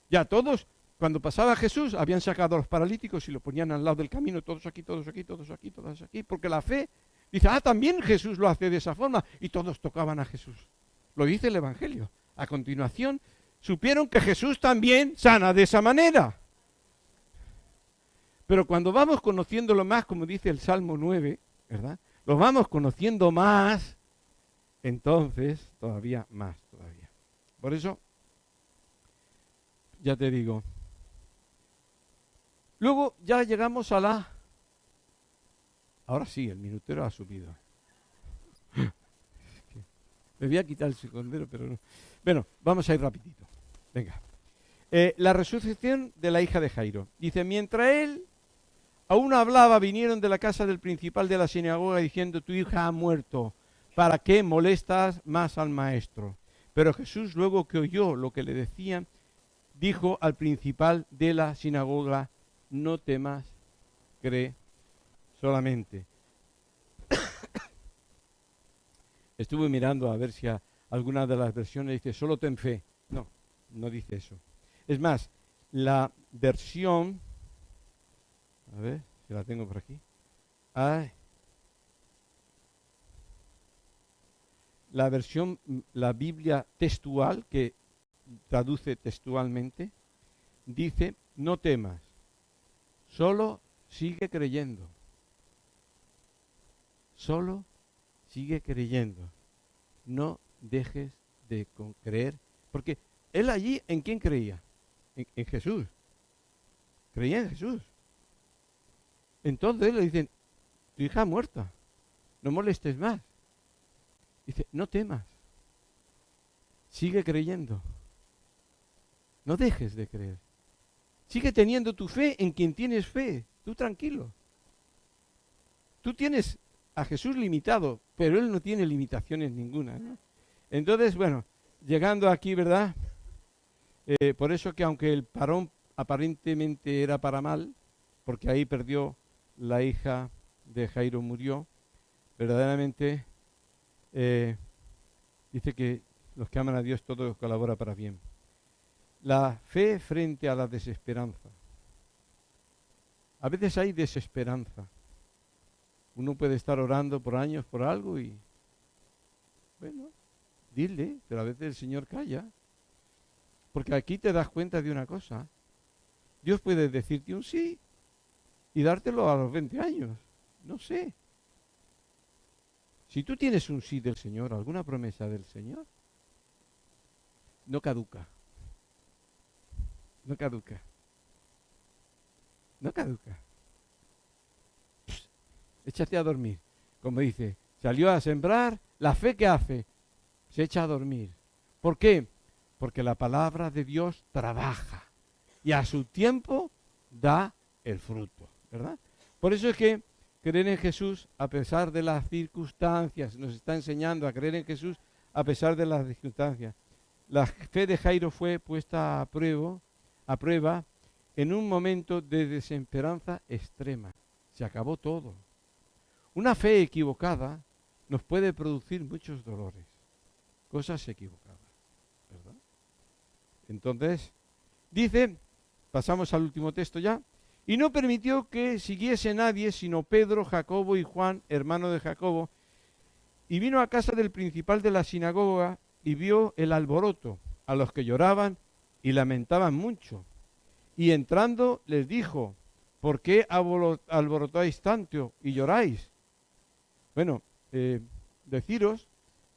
ya todos, cuando pasaba Jesús, habían sacado a los paralíticos y los ponían al lado del camino, todos aquí, todos aquí, todos aquí, todos aquí, porque la fe dice, también Jesús lo hace de esa forma, y todos tocaban a Jesús. Lo dice el Evangelio. A continuación, supieron que Jesús también sana de esa manera. Pero cuando vamos conociéndolo más, como dice el Salmo 9, ¿verdad? Lo vamos conociendo más, entonces todavía más, todavía. Por eso, ya te digo. Luego ya llegamos a la... Ahora sí, el minutero ha subido. Me voy a quitar el secundero, pero no. Bueno, vamos a ir rapidito. Venga. La resurrección de la hija de Jairo. Dice, mientras él aún hablaba, vinieron de la casa del principal de la sinagoga diciendo, tu hija ha muerto, ¿para qué molestas más al maestro? Pero Jesús, luego que oyó lo que le decían, dijo al principal de la sinagoga, no temas, cree solamente. Estuve mirando a ver si alguna de las versiones dice, solo ten fe. No, no dice eso. Es más, la versión, a ver si la tengo por aquí. La versión, la Biblia textual, que traduce textualmente, dice, no temas, solo sigue creyendo. Solo sigue creyendo. No dejes de creer. Porque él allí, ¿en quién creía? En Jesús. Creía en Jesús. Entonces le dicen, tu hija ha muerto. No molestes más. Dice, no temas. Sigue creyendo. No dejes de creer. Sigue teniendo tu fe en quien tienes fe. Tú tranquilo. Tú tienes a Jesús limitado, pero Él no tiene limitaciones ninguna, ¿no? Entonces, bueno, llegando aquí, ¿verdad? Por eso que aunque el parón aparentemente era para mal, porque ahí perdió la hija de Jairo, murió, verdaderamente dice que los que aman a Dios todo colabora para bien. La fe frente a la desesperanza. A veces hay desesperanza. Uno puede estar orando por años por algo y, bueno, dile, pero a veces el Señor calla. Porque aquí te das cuenta de una cosa. Dios puede decirte un sí y dártelo a los 20 años. No sé. Si tú tienes un sí del Señor, alguna promesa del Señor, no caduca. No caduca. No caduca. Échate a dormir. Como dice, salió a sembrar, la fe que hace, se echa a dormir. ¿Por qué? Porque la palabra de Dios trabaja y a su tiempo da el fruto, ¿verdad? Por eso es que creer en Jesús a pesar de las circunstancias, nos está enseñando a creer en Jesús a pesar de las circunstancias. La fe de Jairo fue puesta a prueba en un momento de desesperanza extrema. Se acabó todo. Una fe equivocada nos puede producir muchos dolores, cosas equivocadas, ¿verdad? Entonces, dice, pasamos al último texto ya, y no permitió que siguiese nadie sino Pedro, Jacobo y Juan, hermano de Jacobo, y vino a casa del principal de la sinagoga y vio el alboroto, a los que lloraban y lamentaban mucho. Y entrando les dijo, ¿por qué alborotáis tanto y lloráis? Bueno, deciros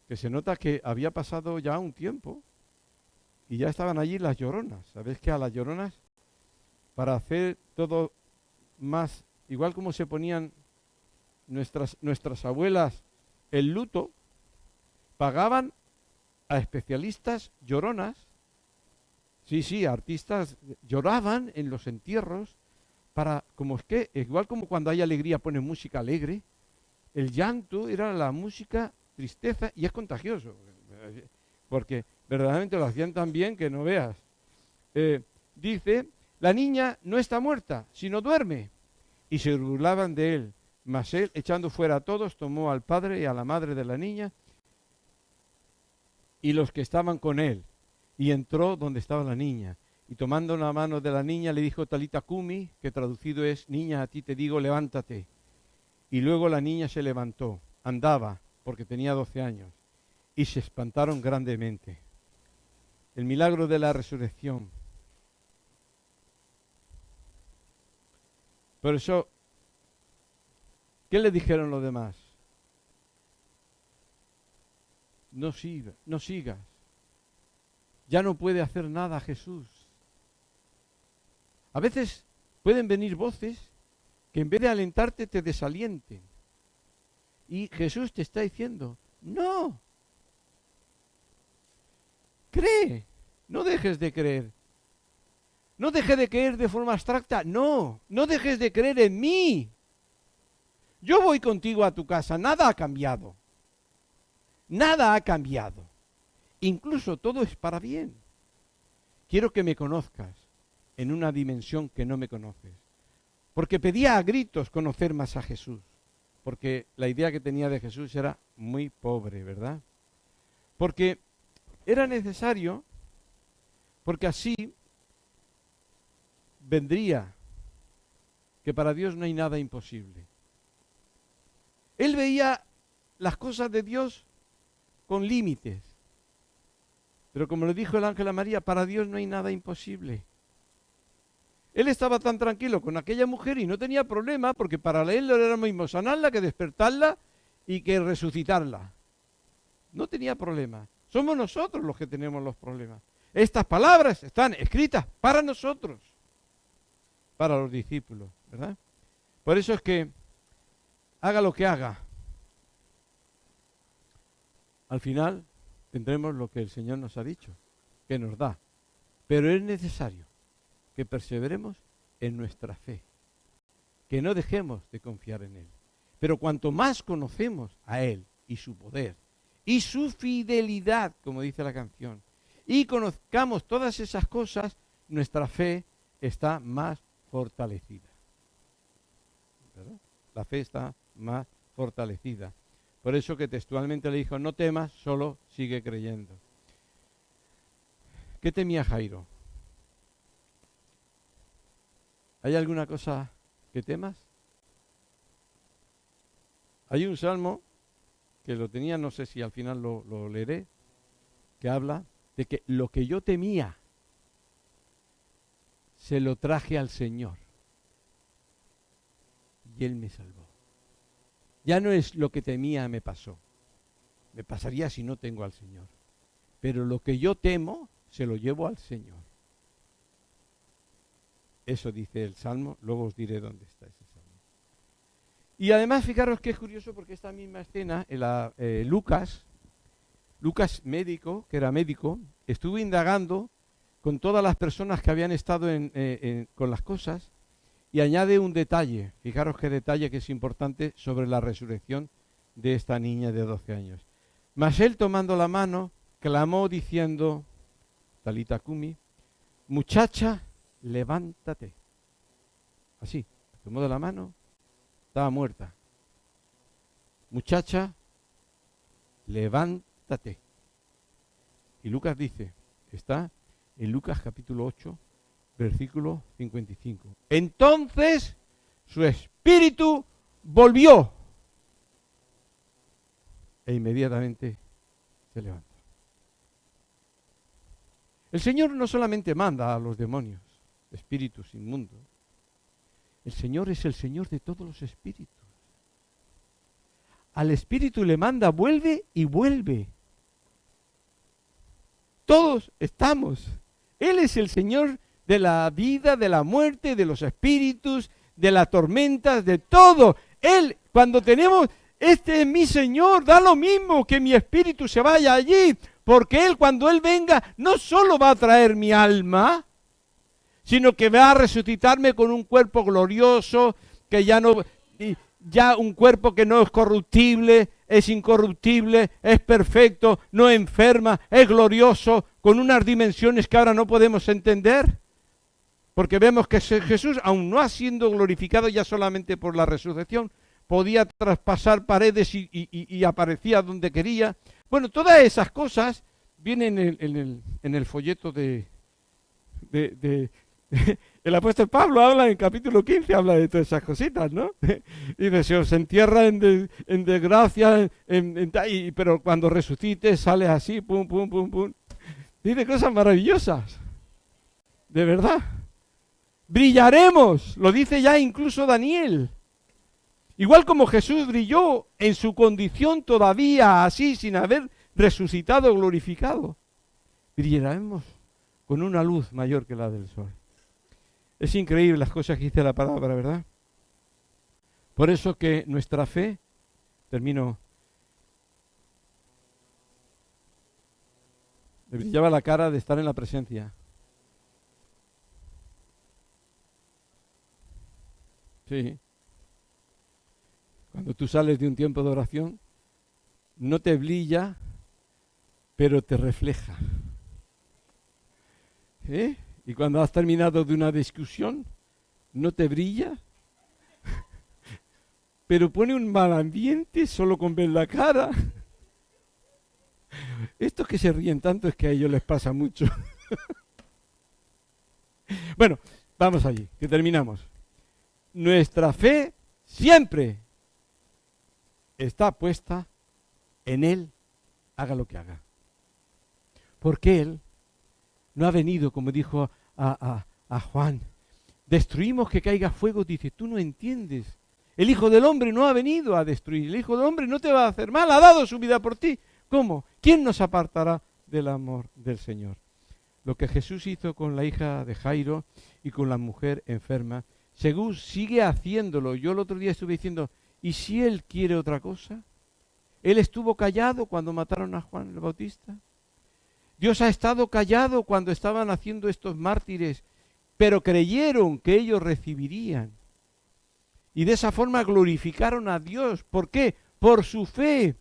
que se nota que había pasado ya un tiempo y ya estaban allí las lloronas. ¿Sabéis que a las lloronas, para hacer todo más, igual como se ponían nuestras abuelas el luto, pagaban a especialistas lloronas? Sí, artistas lloraban en los entierros para, como es que, igual como cuando hay alegría ponen música alegre, el llanto era la música tristeza y es contagioso, porque verdaderamente lo hacían tan bien que no veas. Dice, la niña no está muerta, sino duerme. Y se burlaban de él, mas él, echando fuera a todos, tomó al padre y a la madre de la niña y los que estaban con él, y entró donde estaba la niña. Y tomando la mano de la niña le dijo Talita Kumi, que traducido es, niña, a ti te digo, levántate. Y luego la niña se levantó, andaba, porque tenía 12 años, y se espantaron grandemente. El milagro de la resurrección. Por eso, ¿qué le dijeron los demás? No sigas. Ya no puede hacer nada Jesús. A veces pueden venir voces que en vez de alentarte te desalienten. Y Jesús te está diciendo, no, cree, no dejes de creer. No dejes de creer de forma abstracta, no dejes de creer en mí. Yo voy contigo a tu casa, nada ha cambiado. Nada ha cambiado. Incluso todo es para bien. Quiero que me conozcas en una dimensión que no me conoces. Porque pedía a gritos conocer más a Jesús. Porque la idea que tenía de Jesús era muy pobre, ¿verdad? Porque era necesario, porque así vendría que para Dios no hay nada imposible. Él veía las cosas de Dios con límites. Pero como le dijo el ángel a María, para Dios no hay nada imposible. Él estaba tan tranquilo con aquella mujer y no tenía problema, porque para él era lo mismo sanarla que despertarla y que resucitarla. No tenía problema. Somos nosotros los que tenemos los problemas. Estas palabras están escritas para nosotros, para los discípulos, ¿verdad? Por eso es que haga lo que haga, al final tendremos lo que el Señor nos ha dicho, que nos da. Pero es necesario que perseveremos en nuestra fe, que no dejemos de confiar en Él. Pero cuanto más conocemos a Él y su poder y su fidelidad, como dice la canción, y conozcamos todas esas cosas, nuestra fe está más fortalecida. ¿Verdad? La fe está más fortalecida. Por eso que textualmente le dijo, no temas, solo sigue creyendo. ¿Qué temía Jairo? ¿Hay alguna cosa que temas? Hay un salmo que lo tenía, no sé si al final lo leeré, que habla de que lo que yo temía se lo traje al Señor y Él me salvó. Ya no es lo que temía me pasó. Me pasaría si no tengo al Señor. Pero lo que yo temo se lo llevo al Señor. Eso dice el Salmo, luego os diré dónde está ese Salmo. Y además, fijaros que es curioso porque esta misma escena, Lucas médico, que era médico, estuvo indagando con todas las personas que habían estado con las cosas y añade un detalle, fijaros qué detalle que es importante sobre la resurrección de esta niña de 12 años. Mas él tomando la mano, clamó diciendo, Talita Kumi, muchacha, levántate. Así, tomó de la mano, estaba muerta. Muchacha, levántate. Y Lucas dice, está en Lucas capítulo 8, versículo 55. Entonces su espíritu volvió e inmediatamente se levantó. El Señor no solamente manda a los demonios, espíritus inmundos. El Señor es el Señor de todos los espíritus. Al espíritu le manda, vuelve y vuelve. Todos estamos. Él es el Señor de la vida, de la muerte, de los espíritus, de las tormentas, de todo. Él, cuando tenemos, este es mi Señor, da lo mismo que mi espíritu se vaya allí, porque Él, cuando Él venga, no solo va a traer mi alma, sino que va a resucitarme con un cuerpo glorioso, que ya un cuerpo que no es corruptible, es incorruptible, es perfecto, no enferma, es glorioso, con unas dimensiones que ahora no podemos entender. Porque vemos que Jesús, aun no siendo glorificado ya solamente por la resurrección, podía traspasar paredes y aparecía donde quería. Bueno, todas esas cosas vienen en el folleto de el apóstol Pablo habla en capítulo 15, habla de todas esas cositas, ¿no? Y dice, se os entierra en desgracia, pero cuando resucite sale así, pum, pum, pum, pum. Dice cosas maravillosas, de verdad. Brillaremos, lo dice ya incluso Daniel. Igual como Jesús brilló en su condición todavía así, sin haber resucitado, glorificado, brillaremos con una luz mayor que la del sol. Es increíble las cosas que dice la palabra, ¿verdad? Por eso que nuestra fe, termino, le brillaba la cara de estar en la presencia. Sí. Cuando tú sales de un tiempo de oración, no te brilla, pero te refleja. ¿Eh? Y cuando has terminado de una discusión, no te brilla, pero pone un mal ambiente solo con ver la cara. Estos que se ríen tanto es que a ellos les pasa mucho. Bueno, vamos allí, que terminamos. Nuestra fe siempre está puesta en Él, haga lo que haga. Porque Él no ha venido, como dijo a Juan, destruimos que caiga fuego, dice, tú no entiendes. El Hijo del Hombre no ha venido a destruir, el Hijo del Hombre no te va a hacer mal, ha dado su vida por ti. ¿Cómo? ¿Quién nos apartará del amor del Señor? Lo que Jesús hizo con la hija de Jairo y con la mujer enferma, según sigue haciéndolo. Yo el otro día estuve diciendo, ¿y si Él quiere otra cosa? Él estuvo callado cuando mataron a Juan el Bautista. Dios ha estado callado cuando estaban haciendo estos mártires, pero creyeron que ellos recibirían. Y de esa forma glorificaron a Dios. ¿Por qué? Por su fe.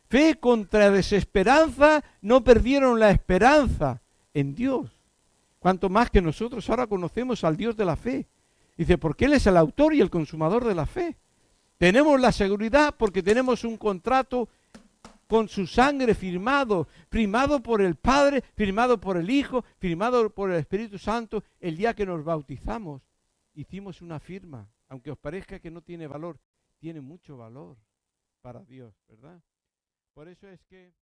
Fe contra desesperanza, no perdieron la esperanza en Dios. Cuanto más que nosotros ahora conocemos al Dios de la fe. Dice, porque Él es el autor y el consumador de la fe. Tenemos la seguridad porque tenemos un contrato con su sangre firmado por el Padre, firmado por el Hijo, firmado por el Espíritu Santo. El día que nos bautizamos, hicimos una firma. Aunque os parezca que no tiene valor, tiene mucho valor para Dios, ¿verdad? Por eso es que